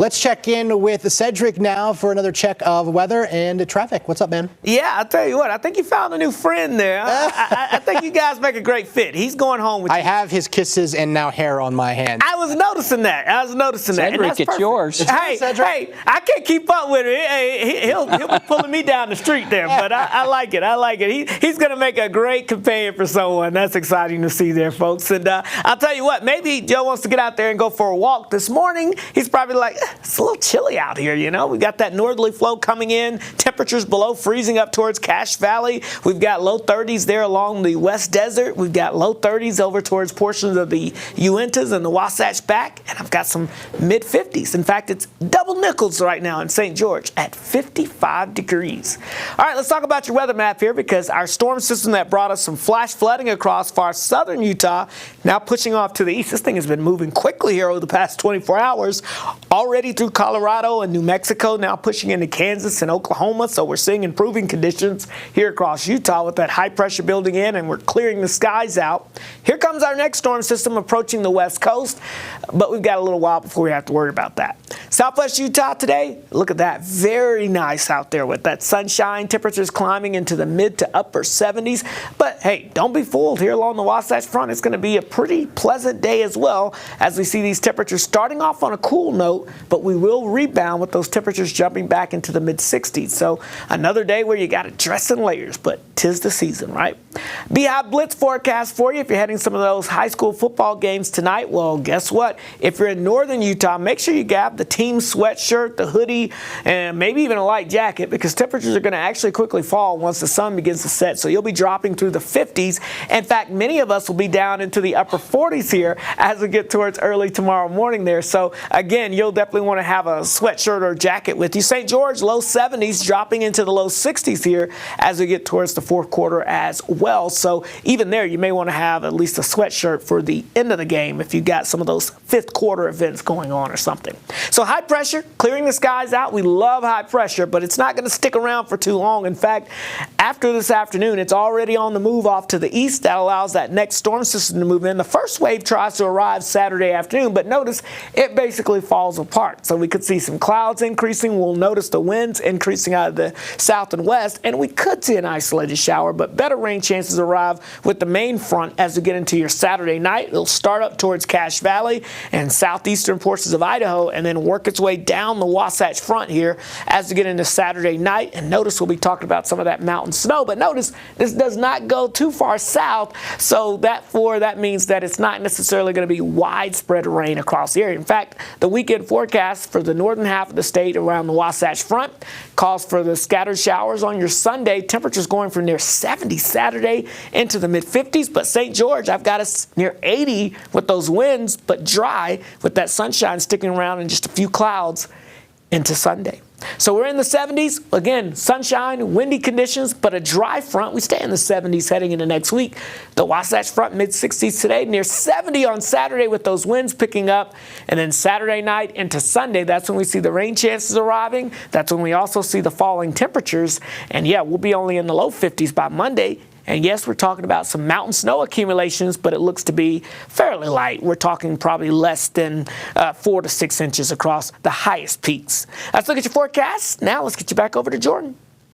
Let's check in with Cedric now for another check of weather and traffic. What's up, man? Yeah, I'll tell you what. I think you found a new friend there. I think you guys make a great fit. He's going home with you. I have his kisses and now hair on my hands. I was noticing that. Cedric, it's yours. Hey, I can't keep up with it. He'll be pulling me down the street there, but I like it. I like it. He's going to make a great companion for someone. That's exciting to see there, folks. And I'll tell you what, maybe Joe wants to get out there and go for a walk this morning. He's probably like, it's a little chilly out here, you know. We got that northerly flow coming in, temperatures below freezing up towards Cache Valley. We've got low 30s there along the West Desert. We've got low 30s over towards portions of the Uintas and the Wasatch Back, and I've got some mid 50s. In fact, it's double nickels right now in St. George at 55 degrees. All right, let's talk about your weather map here, because our storm system that brought us some flash flooding across far southern Utah now pushing off to the east. This thing has been moving quickly here over the past 24 hours, already through Colorado and New Mexico, now pushing into Kansas and Oklahoma. So we're seeing improving conditions here across Utah with that high pressure building in, and we're clearing the skies out. Here comes our next storm system approaching the west coast, but we've got a little while before we have to worry about that. Southwest Utah today, look at that. Very nice out there with that sunshine. Temperatures climbing into the mid to upper 70s. But hey, don't be fooled. Here along the Wasatch Front, it's going to be a pretty pleasant day as well, as we see these temperatures starting off on a cool note, but we will rebound with those temperatures jumping back into the mid 60s. So another day where you got to dress in layers, but 'tis the season, right? Beehive Blitz forecast for you if you're heading some of those high school football games tonight. Well, guess what? If you're in northern Utah, make sure you grab the team sweatshirt, the hoodie, and maybe even a light jacket, because temperatures are going to actually quickly fall once the sun begins to set. So you'll be dropping through the 50s. In fact, many of us will be down into the upper 40s here as we get towards early tomorrow morning there. So again, you'll definitely want to have a sweatshirt or jacket with you. St. George, low 70s, dropping into the low 60s here as we get towards the fourth quarter as well. So even there, you may want to have at least a sweatshirt for the end of the game if you've got some of those fifth quarter events going on or something. So high pressure, clearing the skies out. We love high pressure, but it's not going to stick around for too long. In fact, after this afternoon, it's already on the move off to the east. That allows that next storm system to move in. The first wave tries to arrive Saturday afternoon, but notice it basically falls apart. So we could see some clouds increasing. We'll notice the winds increasing out of the south and west, and we could see an isolated shower, but better rain chances arrive with the main front as we get into your Saturday night. It'll start up towards Cache Valley and southeastern portions of Idaho, and then work its way down the Wasatch Front here as we get into Saturday night. And notice we'll be talking about some of that mountain snow, but notice this does not go too far south, so that means that it's not necessarily going to be widespread rain across the area. In fact, the weekend forecast for the northern half of the state around the Wasatch Front calls for the scattered showers on your Sunday. Temperatures going from near 70 Saturday into the mid 50s, but St. George, I've got us near 80 with those winds, but dry with that sunshine sticking around and just a few clouds into Sunday. So we're in the 70s. Again, sunshine, windy conditions, but a dry front. We stay in the 70s heading into next week. The Wasatch Front, mid-60s today, near 70 on Saturday with those winds picking up. And then Saturday night into Sunday, that's when we see the rain chances arriving. That's when we also see the falling temperatures. And yeah, we'll be only in the low 50s by Monday. And yes, we're talking about some mountain snow accumulations, but it looks to be fairly light. We're talking probably less than 4 to 6 inches across the highest peaks. Let's look at your forecast. Now let's get you back over to Jordan.